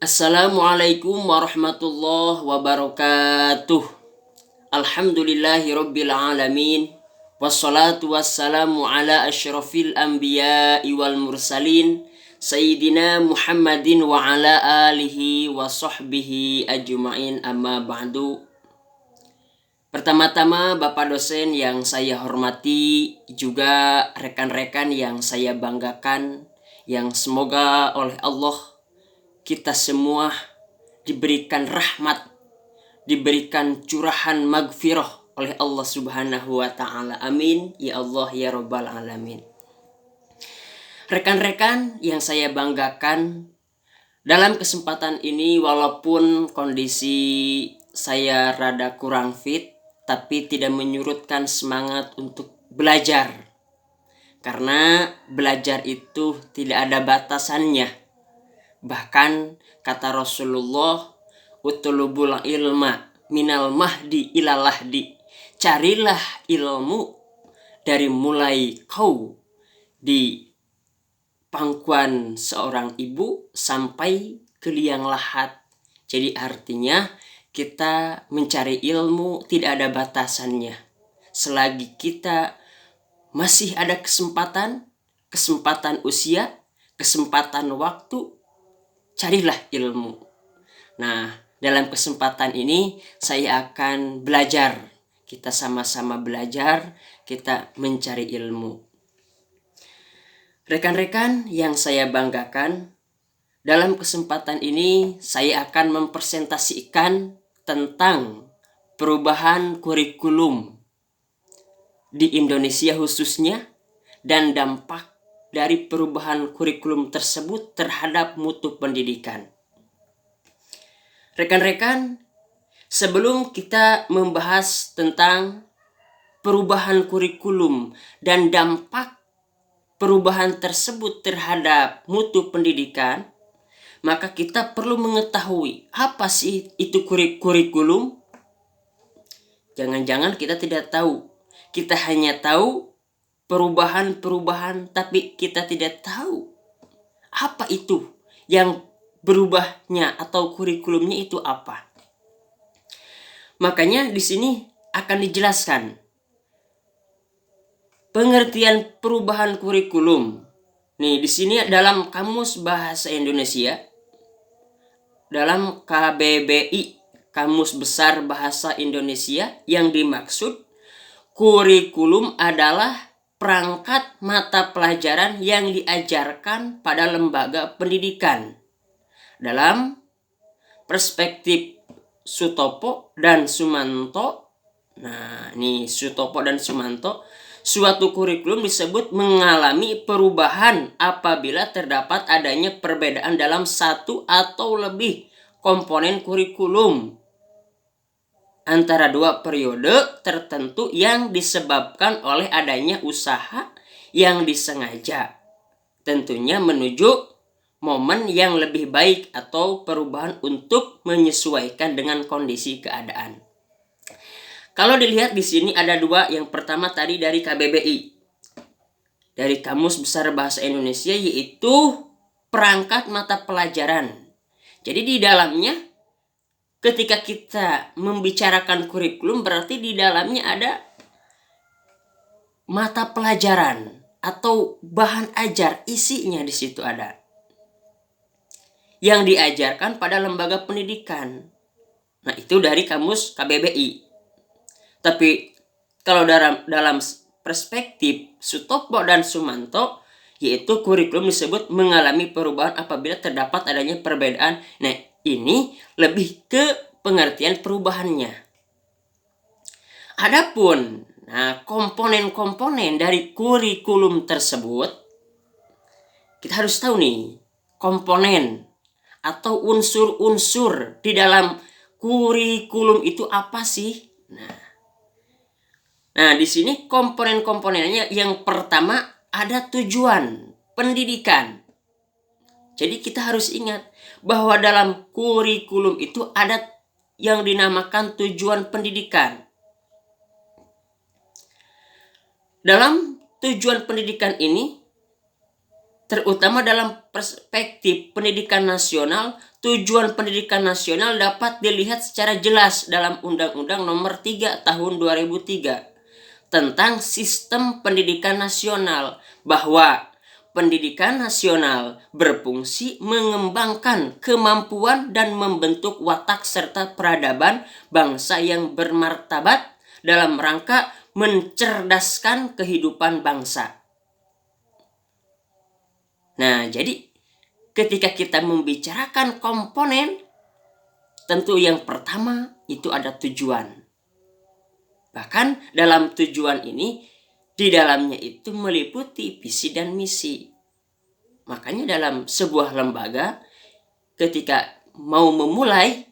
Assalamualaikum warahmatullahi wabarakatuh. Alhamdulillahi rabbil alamin. Wassalatu wassalamu ala asyrafil anbiya'i wal mursalin Sayyidina Muhammadin wa ala alihi wa sahbihi ajma'in, amma ba'du. Pertama-tama Bapak dosen yang saya hormati, juga rekan-rekan yang saya banggakan, yang semoga oleh Allah kita semua diberikan rahmat, diberikan curahan magfirah oleh Allah Subhanahu wa Ta'ala. Amin ya Allah ya Rabbal Alamin. Rekan-rekan yang saya banggakan, dalam kesempatan ini walaupun kondisi saya rada kurang fit, tapi tidak menyurutkan semangat untuk belajar. Karena belajar itu tidak ada batasannya. Bahkan kata Rasulullah, utulubul ilma minal mahdi ilal lahdi. Carilah ilmu dari mulai kau di pangkuan seorang ibu sampai ke liang lahat. Jadi artinya kita mencari ilmu tidak ada batasannya. Selagi kita masih ada kesempatan usia, kesempatan waktu, carilah ilmu. Nah, dalam kesempatan ini saya akan belajar. Kita sama-sama belajar, kita mencari ilmu. Rekan-rekan yang saya banggakan, dalam kesempatan ini saya akan mempresentasikan tentang perubahan kurikulum di Indonesia khususnya dan dampak dari perubahan kurikulum tersebut terhadap mutu pendidikan. Rekan-rekan, sebelum kita membahas tentang perubahan kurikulum dan dampak perubahan tersebut terhadap mutu pendidikan, maka kita perlu mengetahui apa sih itu kurikulum. Jangan-jangan kita tidak tahu. Kita hanya tahu perubahan-perubahan, tapi kita tidak tahu apa itu yang berubahnya atau kurikulumnya itu apa. Makanya di sini akan dijelaskan pengertian perubahan kurikulum. Nih, di sini dalam Kamus Bahasa Indonesia, dalam KBBI, Kamus Besar Bahasa Indonesia, yang dimaksud kurikulum adalah perangkat mata pelajaran yang diajarkan pada lembaga pendidikan. Dalam perspektif Sutopo dan Sumanto, nah ini Sutopo dan Sumanto, suatu kurikulum disebut mengalami perubahan apabila terdapat adanya perbedaan dalam satu atau lebih komponen kurikulum antara dua periode tertentu yang disebabkan oleh adanya usaha yang disengaja, tentunya menuju momen yang lebih baik atau perubahan untuk menyesuaikan dengan kondisi keadaan. Kalau dilihat di sini ada dua. Yang pertama tadi dari KBBI, dari Kamus Besar Bahasa Indonesia, yaitu perangkat mata pelajaran. Jadi di dalamnya ketika kita membicarakan kurikulum berarti di dalamnya ada mata pelajaran atau bahan ajar, isinya di situ ada yang diajarkan pada lembaga pendidikan. Nah, itu dari Kamus KBBI. Tapi kalau dalam perspektif Sutopo dan Sumanto, yaitu kurikulum disebut mengalami perubahan apabila terdapat adanya perbedaan. Nah, ini lebih ke pengertian perubahannya. Adapun komponen-komponen dari kurikulum tersebut, kita harus tahu nih, komponen atau unsur-unsur di dalam kurikulum itu apa sih? Nah, di sini komponen-komponennya yang pertama ada tujuan pendidikan. Jadi kita harus ingat bahwa dalam kurikulum itu ada yang dinamakan tujuan pendidikan. Dalam tujuan pendidikan ini Terutama dalam perspektif pendidikan nasional, tujuan pendidikan nasional dapat dilihat secara jelas dalam Undang-Undang Nomor 3 Tahun 2003 tentang sistem pendidikan nasional, bahwa pendidikan nasional berfungsi mengembangkan kemampuan dan membentuk watak serta peradaban bangsa yang bermartabat dalam rangka mencerdaskan kehidupan bangsa. Nah, jadi ketika kita membicarakan komponen, tentu yang pertama itu ada tujuan. Bahkan dalam tujuan ini, di dalamnya itu meliputi visi dan misi. Makanya dalam sebuah lembaga, ketika mau memulai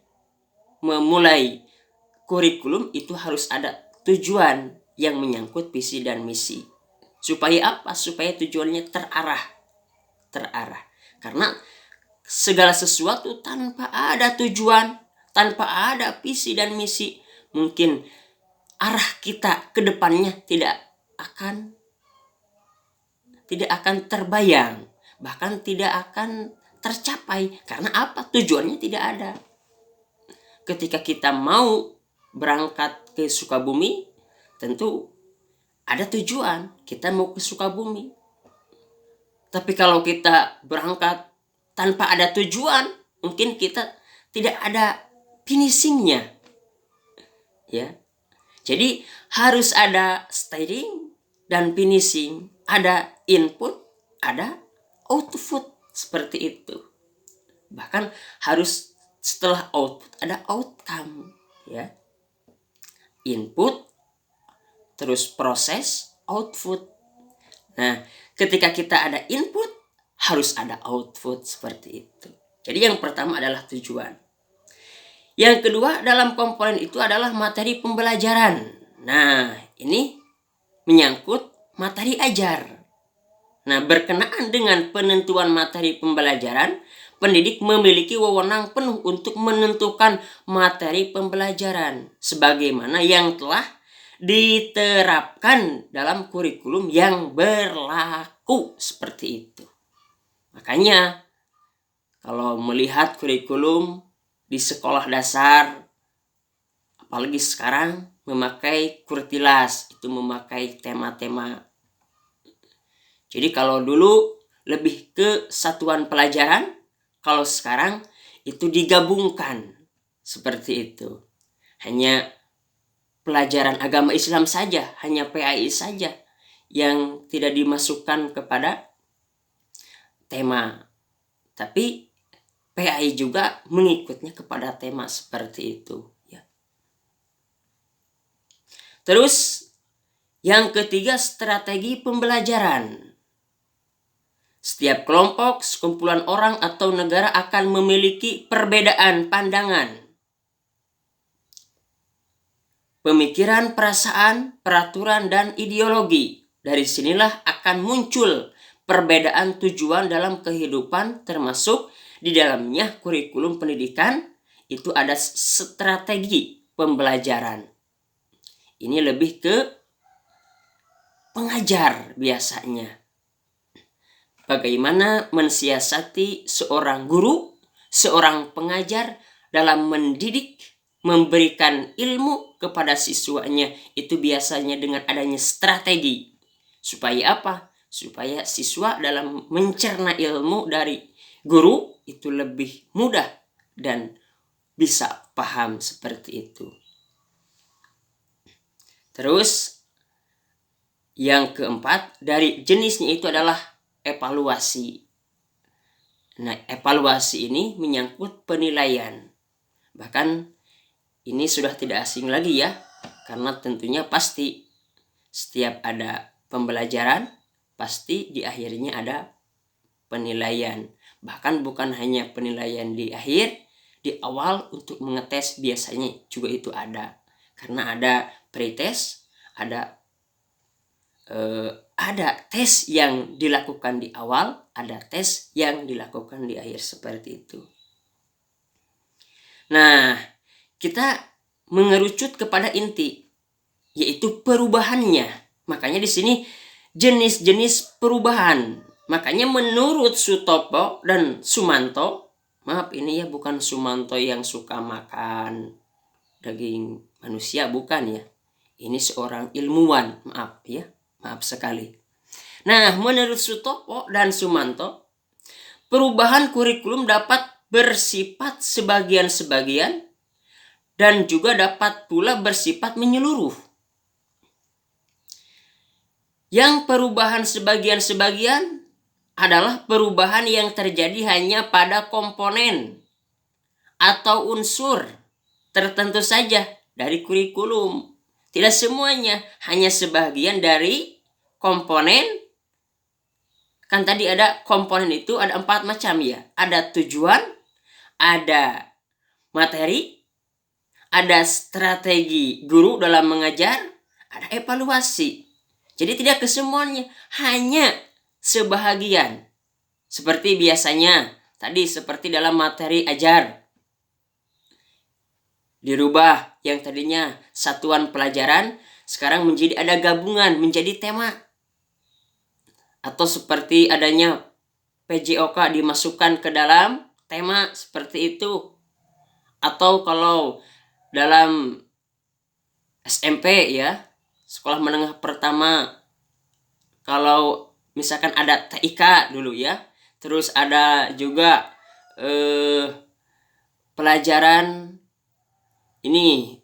kurikulum, itu harus ada tujuan yang menyangkut visi dan misi. Supaya apa? Supaya tujuannya terarah. Karena segala sesuatu tanpa ada tujuan, tanpa ada visi dan misi, mungkin arah kita ke depannya tidak akan terbayang, bahkan tidak akan tercapai. Karena apa? Tujuannya tidak ada. Ketika kita mau berangkat ke Sukabumi, tentu ada tujuan, kita mau ke Sukabumi. Tapi kalau kita berangkat tanpa ada tujuan, mungkin kita tidak ada finishingnya. Ya. Jadi harus ada starting dan finishing, ada input, ada output, seperti itu. Bahkan harus setelah output ada outcome, ya. Input, terus proses, output. Nah, ketika kita ada input, harus ada output, seperti itu. Jadi yang pertama adalah tujuan. Yang kedua dalam komponen itu adalah materi pembelajaran. Nah, ini menyangkut materi ajar. Nah, berkenaan dengan penentuan materi pembelajaran, pendidik memiliki wewenang penuh untuk menentukan materi pembelajaran sebagaimana yang telah diterapkan dalam kurikulum yang berlaku, seperti itu. Makanya kalau melihat kurikulum di sekolah dasar, apalagi sekarang memakai kurtilas, itu memakai tema-tema. Jadi kalau dulu lebih ke satuan pelajaran, kalau sekarang itu digabungkan, seperti itu. Hanya pelajaran agama Islam saja, hanya PAI saja yang tidak dimasukkan kepada tema. Tapi PAI juga mengikutnya kepada tema, seperti itu, ya. Terus yang ketiga, strategi pembelajaran. Setiap kelompok, sekumpulan orang atau negara akan memiliki perbedaan pandangan, pemikiran, perasaan, peraturan, dan ideologi. Dari sinilah akan muncul perbedaan tujuan dalam kehidupan, termasuk di dalamnya kurikulum pendidikan itu ada strategi pembelajaran. Ini lebih ke pengajar biasanya. Bagaimana mensiasati seorang guru, seorang pengajar dalam mendidik, memberikan ilmu kepada siswanya, itu biasanya dengan adanya strategi. Supaya apa? Supaya siswa dalam mencerna ilmu dari guru itu lebih mudah dan bisa paham, seperti itu. Terus yang keempat, dari jenisnya itu adalah evaluasi. Nah, evaluasi ini menyangkut penilaian. Bahkan ini sudah tidak asing lagi, ya, karena tentunya pasti setiap ada pembelajaran, pasti di akhirnya ada penilaian. Bahkan bukan hanya penilaian di akhir, di awal untuk mengetes biasanya juga itu ada. Karena ada pretest, ada tes yang dilakukan di awal, ada tes yang dilakukan di akhir, seperti itu. Nah, kita mengerucut kepada inti, yaitu perubahannya. Makanya di sini jenis-jenis perubahan. Makanya menurut Sutopo dan Sumanto, maaf ini ya bukan Sumanto yang suka makan daging manusia, bukan ya. Ini seorang ilmuwan, maaf ya, maaf sekali. Nah, menurut Sutopo dan Sumanto, perubahan kurikulum dapat bersifat sebagian-sebagian dan juga dapat pula bersifat menyeluruh. Yang perubahan sebagian-sebagian adalah perubahan yang terjadi hanya pada komponen atau unsur tertentu saja dari kurikulum. Tidak semuanya, hanya sebagian dari komponen. Kan tadi ada komponen itu ada 4 macam ya. Ada tujuan, ada materi, ada strategi guru dalam mengajar, ada evaluasi. Jadi tidak kesemuanya, hanya sebahagian. Seperti biasanya, tadi seperti dalam materi ajar. Dirubah yang tadinya satuan pelajaran, sekarang menjadi ada gabungan, menjadi tema. Atau seperti adanya PJOK dimasukkan ke dalam tema seperti itu. Atau kalau dalam SMP ya, sekolah menengah pertama, kalau misalkan ada TIK dulu ya, terus ada juga pelajaran ini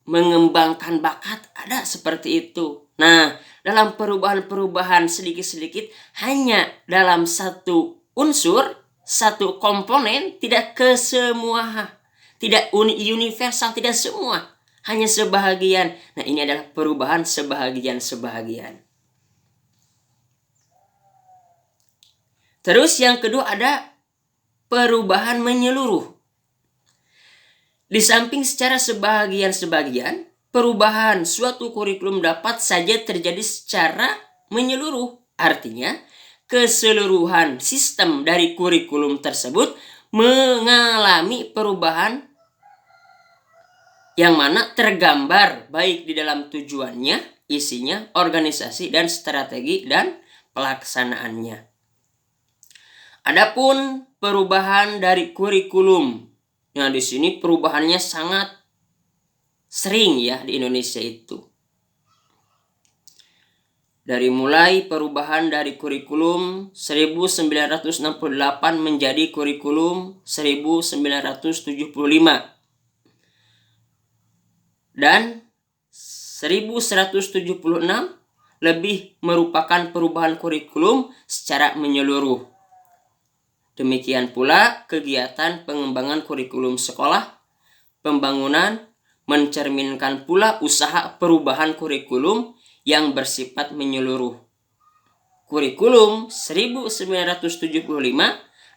mengembangkan bakat, ada seperti itu. Nah, dalam perubahan-perubahan sedikit-sedikit hanya dalam satu unsur, satu komponen, tidak ke semua, tidak universal, tidak semua, hanya sebahagian. Nah, ini adalah perubahan sebahagian-sebahagian. Terus yang kedua ada perubahan menyeluruh. Di samping secara sebagian-sebagian, perubahan suatu kurikulum dapat saja terjadi secara menyeluruh. Artinya, keseluruhan sistem dari kurikulum tersebut mengalami perubahan yang mana tergambar baik di dalam tujuannya, isinya, organisasi, dan strategi dan pelaksanaannya. Adapun perubahan dari kurikulum, nah di sini perubahannya sangat sering ya di Indonesia itu. Dari mulai perubahan dari kurikulum 1968 menjadi kurikulum 1975 dan 1176 lebih merupakan perubahan kurikulum secara menyeluruh. Demikian pula kegiatan pengembangan kurikulum sekolah, pembangunan, mencerminkan pula usaha perubahan kurikulum yang bersifat menyeluruh. Kurikulum 1975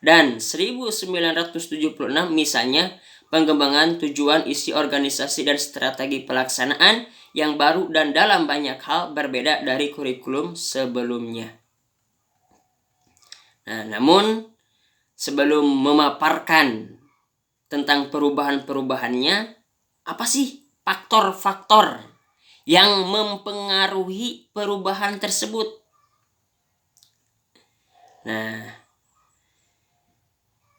dan 1976 misalnya pengembangan tujuan, isi, organisasi, dan strategi pelaksanaan yang baru dan dalam banyak hal berbeda dari kurikulum sebelumnya. Nah, namun sebelum memaparkan tentang perubahan-perubahannya, apa sih faktor-faktor yang mempengaruhi perubahan tersebut? Nah,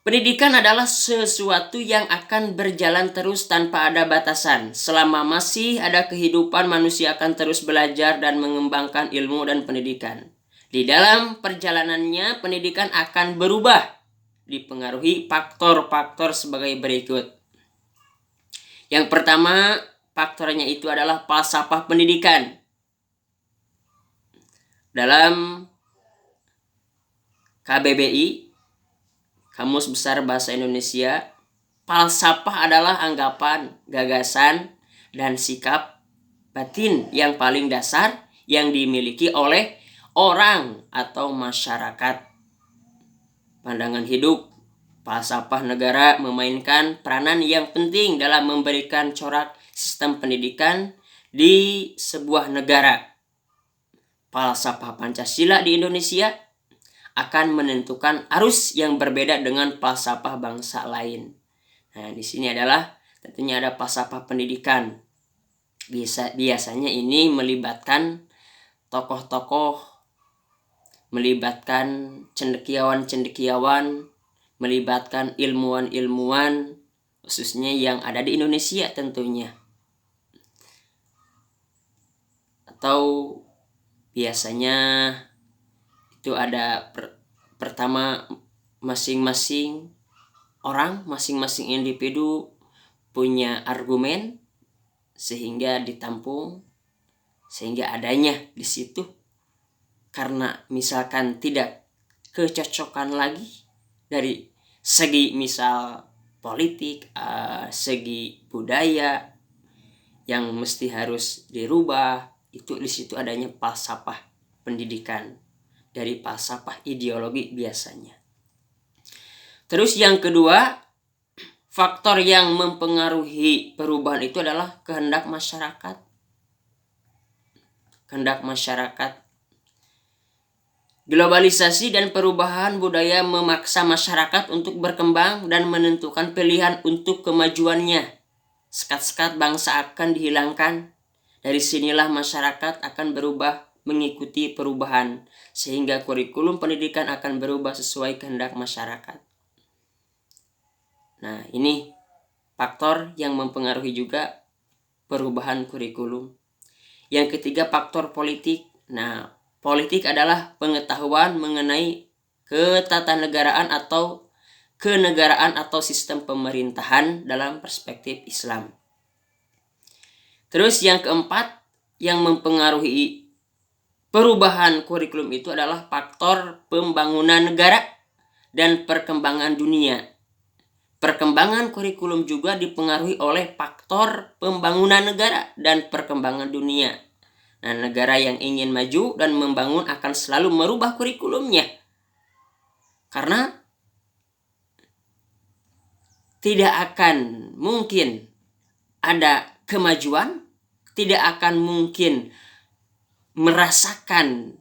pendidikan adalah sesuatu yang akan berjalan terus tanpa ada batasan. Selama masih ada kehidupan, manusia akan terus belajar dan mengembangkan ilmu dan pendidikan. Di dalam perjalanannya, pendidikan akan berubah, dipengaruhi faktor-faktor sebagai berikut. Yang pertama, faktornya itu adalah falsafah pendidikan. Dalam KBBI, Kamus Besar Bahasa Indonesia, falsafah adalah anggapan, gagasan, dan sikap batin yang paling dasar yang dimiliki oleh orang atau masyarakat. Pandangan hidup, falsafah negara memainkan peranan yang penting dalam memberikan corak sistem pendidikan di sebuah negara. Falsafah Pancasila di Indonesia akan menentukan arus yang berbeda dengan falsafah bangsa lain. Nah, di sini adalah tentunya ada falsafah pendidikan. Biasanya ini melibatkan tokoh-tokoh melibatkan cendekiawan-cendekiawan, melibatkan ilmuwan-ilmuwan, khususnya yang ada di Indonesia tentunya. Atau biasanya itu ada pertama masing-masing orang, masing-masing individu punya argumen sehingga ditampung, sehingga adanya di situ. Karena misalkan tidak kecocokan lagi dari segi misal politik, segi budaya yang mesti harus dirubah, itu di situ adanya falsafah pendidikan, dari falsafah ideologi biasanya. Terus yang kedua, faktor yang mempengaruhi perubahan itu adalah kehendak masyarakat. Kehendak masyarakat. Globalisasi dan perubahan budaya memaksa masyarakat untuk berkembang dan menentukan pilihan untuk kemajuannya. Sekat-sekat bangsa akan dihilangkan. Dari sinilah masyarakat akan berubah mengikuti perubahan, sehingga kurikulum pendidikan akan berubah sesuai kehendak masyarakat. Nah, ini faktor yang mempengaruhi juga perubahan kurikulum. Yang ketiga, faktor politik. Nah, politik adalah pengetahuan mengenai ketatanegaraan atau kenegaraan atau sistem pemerintahan dalam perspektif Islam. Terus yang keempat, yang mempengaruhi perubahan kurikulum itu adalah faktor pembangunan negara dan perkembangan dunia. Perkembangan kurikulum juga dipengaruhi oleh faktor pembangunan negara dan perkembangan dunia. Nah, negara yang ingin maju dan membangun akan selalu merubah kurikulumnya. Karena tidak akan mungkin ada kemajuan, tidak akan mungkin merasakan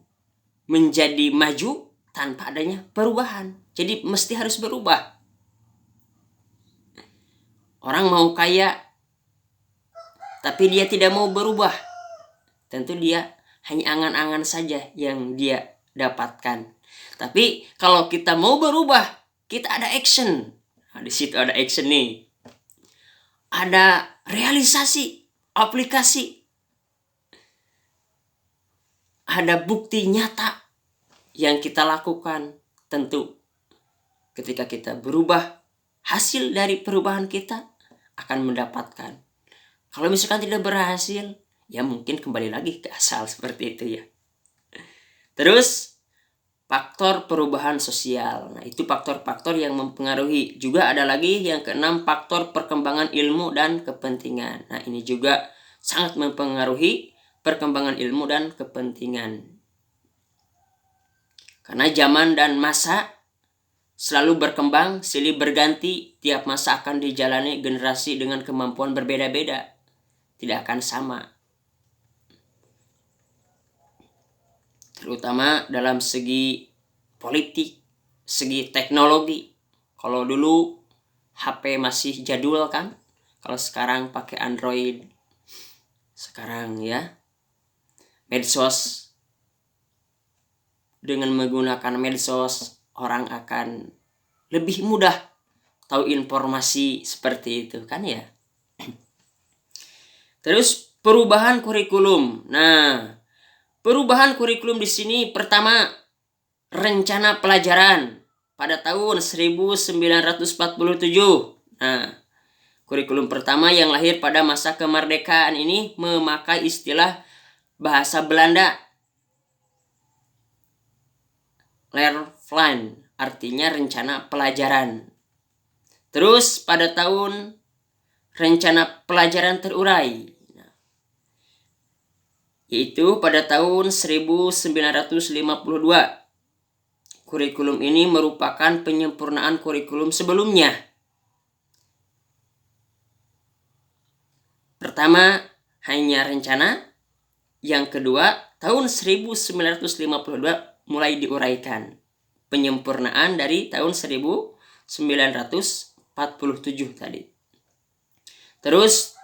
menjadi maju tanpa adanya perubahan. Jadi mesti harus berubah. Orang mau kaya, tapi dia tidak mau berubah. Tentu dia hanya angan-angan saja yang dia dapatkan. Tapi kalau kita mau berubah, kita ada action. Nah, di situ ada action nih. Ada realisasi, aplikasi. Ada bukti nyata yang kita lakukan. Tentu ketika kita berubah, hasil dari perubahan kita akan mendapatkan. Kalau misalkan tidak berhasil, ya mungkin kembali lagi ke asal seperti itu ya. Terus faktor perubahan sosial. Nah, itu faktor-faktor yang mempengaruhi. Juga ada lagi yang keenam, faktor perkembangan ilmu dan kepentingan. Nah, ini juga sangat mempengaruhi perkembangan ilmu dan kepentingan. Karena zaman dan masa selalu berkembang, silih berganti, tiap masa akan dijalani generasi dengan kemampuan berbeda-beda. Tidak akan sama. Terutama dalam segi politik, segi teknologi. Kalau dulu HP masih jadul kan, kalau sekarang pakai Android. Sekarang ya, medsos. Dengan menggunakan medsos, orang akan lebih mudah tahu informasi seperti itu kan ya. Terus perubahan kurikulum. Nah, perubahan kurikulum di sini pertama, rencana pelajaran pada tahun 1947. Nah, kurikulum pertama yang lahir pada masa kemerdekaan ini memakai istilah bahasa Belanda. Leerplan, artinya rencana pelajaran. Terus pada tahun rencana pelajaran terurai, yaitu pada tahun 1952. Kurikulum ini merupakan penyempurnaan kurikulum sebelumnya. Pertama, hanya rencana. Yang kedua, tahun 1952 mulai diuraikan. Penyempurnaan dari tahun 1947 tadi. Terus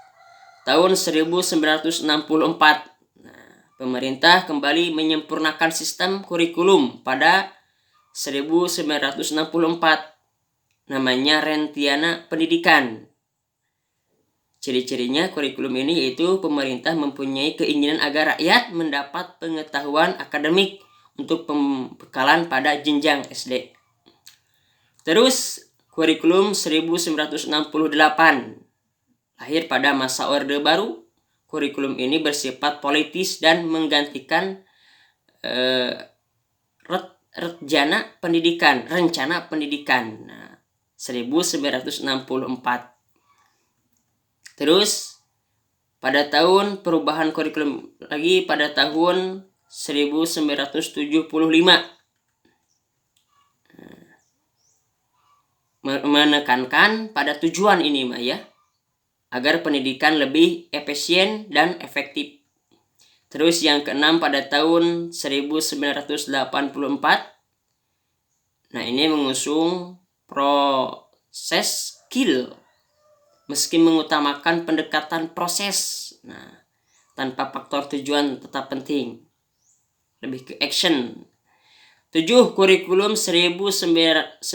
tahun 1964, pemerintah kembali menyempurnakan sistem kurikulum pada 1964, namanya Rentiana Pendidikan. Ciri-cirinya kurikulum ini yaitu pemerintah mempunyai keinginan agar rakyat mendapat pengetahuan akademik untuk pembekalan pada jenjang SD. Terus kurikulum 1968 lahir pada masa Orde Baru. Kurikulum ini bersifat politis dan menggantikan rencana pendidikan. 1964. Terus pada tahun perubahan kurikulum lagi pada tahun 1975, menekankan pada tujuan ini ya, agar pendidikan lebih efisien dan efektif. Terus yang keenam pada tahun 1984, nah ini mengusung proses skill meski mengutamakan pendekatan proses, tanpa faktor tujuan tetap penting, lebih ke action. 7. Kurikulum 1994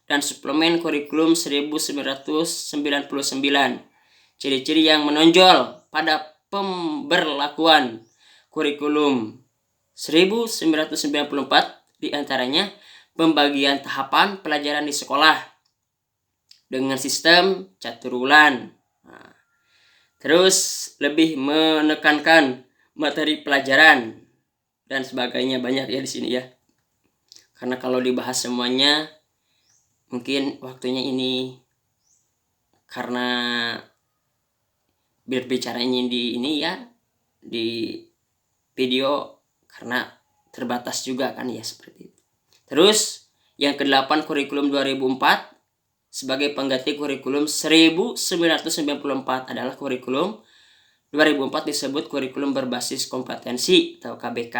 dan suplemen kurikulum 1999. Ciri-ciri yang menonjol pada pemberlakuan kurikulum 1994 diantaranya pembagian tahapan pelajaran di sekolah dengan sistem caturulan. Terus lebih menekankan materi pelajaran dan sebagainya, banyak ya di sini ya. Karena kalau dibahas semuanya mungkin waktunya ini, karena berbicaranya di ini ya di video karena terbatas juga kan ya, seperti itu. Terus yang ke-8 kurikulum 2004 sebagai pengganti kurikulum 1994 adalah kurikulum 2004 disebut kurikulum berbasis kompetensi atau KBK.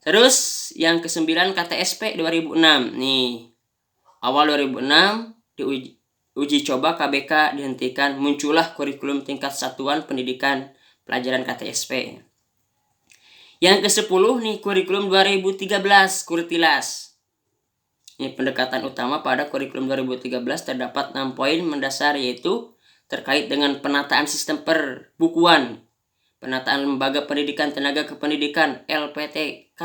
Terus yang ke-9 KTSP 2006. Nih, awal 2006 diuji coba KBK dihentikan, muncullah kurikulum tingkat satuan pendidikan pelajaran KTSP. Yang ke-10 nih kurikulum 2013 Kurtilas. Ini pendekatan utama pada kurikulum 2013 terdapat 6 poin mendasar, yaitu terkait dengan penataan sistem perbukuan, penataan lembaga pendidikan tenaga kependidikan LPTK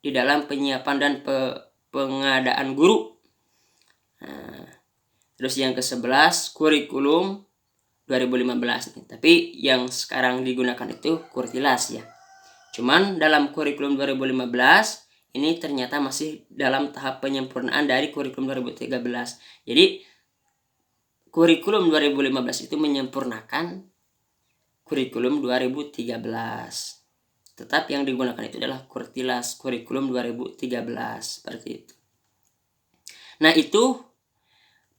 di dalam penyiapan dan pengadaan guru. Terus yang ke-11 kurikulum 2015. Tapi yang sekarang digunakan itu Kurtilas ya. Cuman dalam kurikulum 2015 ini ternyata masih dalam tahap penyempurnaan dari kurikulum 2013. Jadi kurikulum 2015 itu menyempurnakan kurikulum 2013. Tetap yang digunakan itu adalah Kurtilas kurikulum 2013, seperti itu. Nah, itu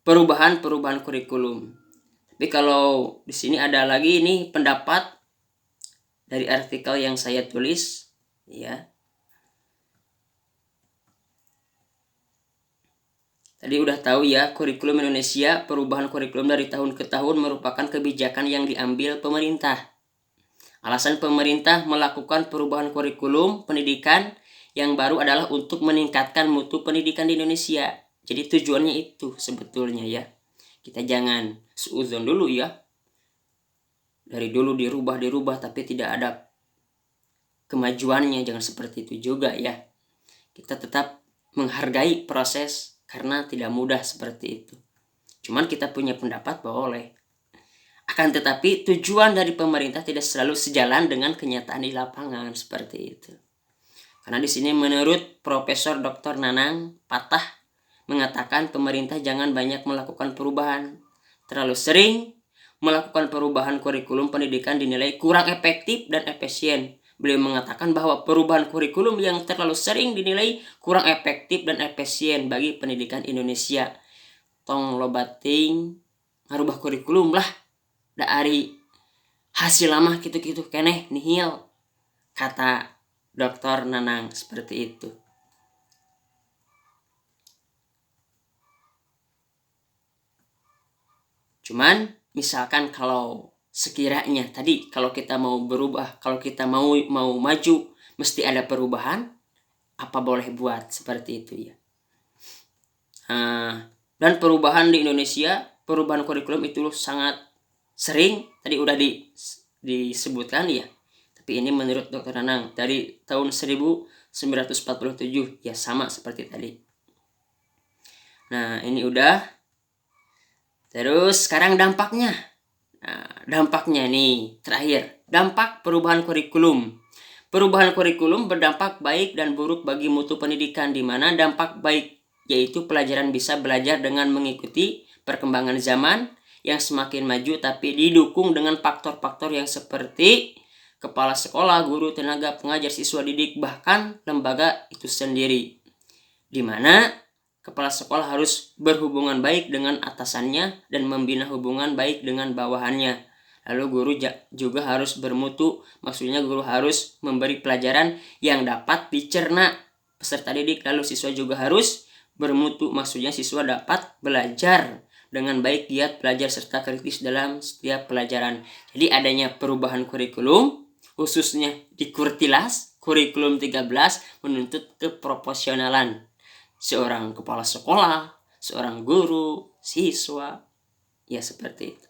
perubahan kurikulum. Tapi kalau di sini ada lagi nih pendapat dari artikel yang saya tulis ya. Tadi udah tahu ya, kurikulum Indonesia, perubahan kurikulum dari tahun ke tahun merupakan kebijakan yang diambil pemerintah. Alasan pemerintah melakukan perubahan kurikulum pendidikan yang baru adalah untuk meningkatkan mutu pendidikan di Indonesia. Jadi tujuannya itu sebetulnya ya. Kita jangan seuzon dulu ya. Dari dulu dirubah tapi tidak ada kemajuannya, jangan seperti itu juga ya. Kita tetap menghargai proses karena tidak mudah seperti itu. Cuman kita punya pendapat boleh. Akan tetapi tujuan dari pemerintah tidak selalu sejalan dengan kenyataan di lapangan, seperti itu. Karena di sini menurut Profesor Dr. Nanang Patah mengatakan pemerintah jangan banyak melakukan perubahan. Terlalu sering melakukan perubahan kurikulum pendidikan dinilai kurang efektif dan efisien. Beliau mengatakan bahwa perubahan kurikulum yang terlalu sering dinilai kurang efektif dan efisien bagi pendidikan Indonesia. Tong lobating ngarubah kurikulum lah dari hasil lama gitu-gitu keneh nihil, kata Dr. Nanang seperti itu. Cuman misalkan kalau sekiranya tadi kalau kita mau berubah, kalau kita mau maju, mesti ada perubahan, apa boleh buat seperti itu ya. Dan perubahan di Indonesia, perubahan kurikulum itu sangat sering, tadi udah disebutkan ya. Tapi ini menurut Dr. Nanang dari tahun 1947 ya, sama seperti tadi. Nah, ini udah. Terus sekarang dampaknya. Nah, dampaknya nih terakhir, dampak perubahan kurikulum. Perubahan kurikulum berdampak baik dan buruk bagi mutu pendidikan, di mana dampak baik yaitu pelajaran bisa belajar dengan mengikuti perkembangan zaman yang semakin maju, tapi didukung dengan faktor-faktor yang seperti kepala sekolah, guru, tenaga pengajar, siswa didik, bahkan lembaga itu sendiri, di mana kepala sekolah harus berhubungan baik dengan atasannya dan membina hubungan baik dengan bawahannya. Lalu guru juga harus bermutu, maksudnya guru harus memberi pelajaran yang dapat dicerna peserta didik. Lalu siswa juga harus bermutu, maksudnya siswa dapat belajar dengan baik, giat belajar serta kritis dalam setiap pelajaran. Jadi adanya perubahan kurikulum, khususnya di Kurtilas, kurikulum 13 menuntut keproporsionalan. Seorang kepala sekolah, seorang guru, siswa, ya seperti itu.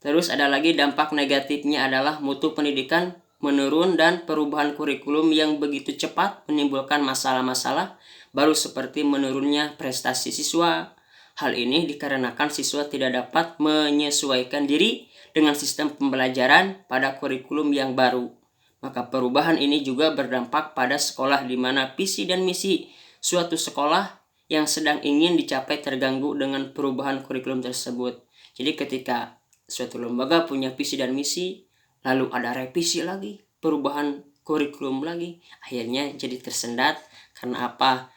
Terus ada lagi dampak negatifnya adalah mutu pendidikan menurun dan perubahan kurikulum yang begitu cepat menimbulkan masalah-masalah baru seperti menurunnya prestasi siswa. Hal ini dikarenakan siswa tidak dapat menyesuaikan diri dengan sistem pembelajaran pada kurikulum yang baru. Maka perubahan ini juga berdampak pada sekolah, di mana visi dan misi suatu sekolah yang sedang ingin dicapai terganggu dengan perubahan kurikulum tersebut. Jadi ketika suatu lembaga punya visi dan misi, lalu ada revisi lagi, perubahan kurikulum lagi, akhirnya jadi tersendat. Karena apa?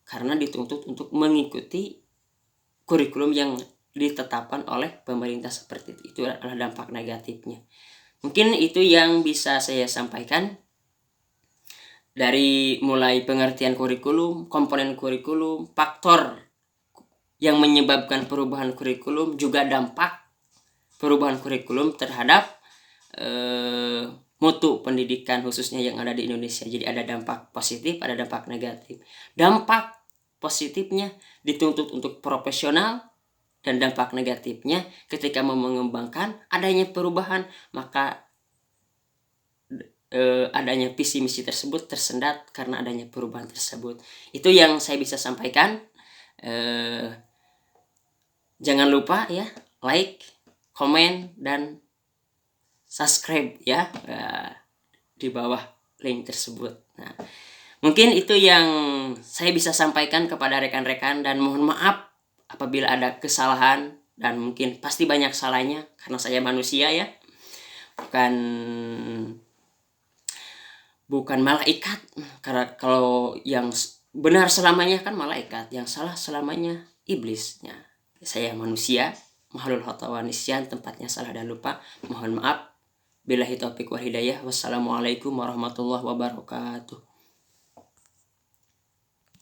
Karena dituntut untuk mengikuti kurikulum yang ditetapkan oleh pemerintah seperti itu. Itu adalah dampak negatifnya. Mungkin itu yang bisa saya sampaikan dari mulai pengertian kurikulum, komponen kurikulum, faktor yang menyebabkan perubahan kurikulum, juga dampak perubahan kurikulum terhadap mutu pendidikan khususnya yang ada di Indonesia. Jadi ada dampak positif, ada dampak negatif. Dampak positifnya dituntut untuk profesional, dan dampak negatifnya ketika mau mengembangkan adanya perubahan, maka adanya visi misi tersebut tersendat karena adanya perubahan tersebut. Itu yang saya bisa sampaikan. Jangan lupa ya, like, komen, dan subscribe ya di bawah link tersebut. Nah, mungkin itu yang saya bisa sampaikan kepada rekan-rekan, dan mohon maaf apabila ada kesalahan, dan mungkin pasti banyak salahnya karena saya manusia ya, bukan malaikat. Karena kalau yang benar selamanya kan malaikat, yang salah selamanya iblisnya. Saya manusia, makhluk khata wa nisyan, tempatnya salah dan lupa. Mohon maaf. Billahi taufiq wal hidayah. Wassalamualaikum warahmatullahi wabarakatuh.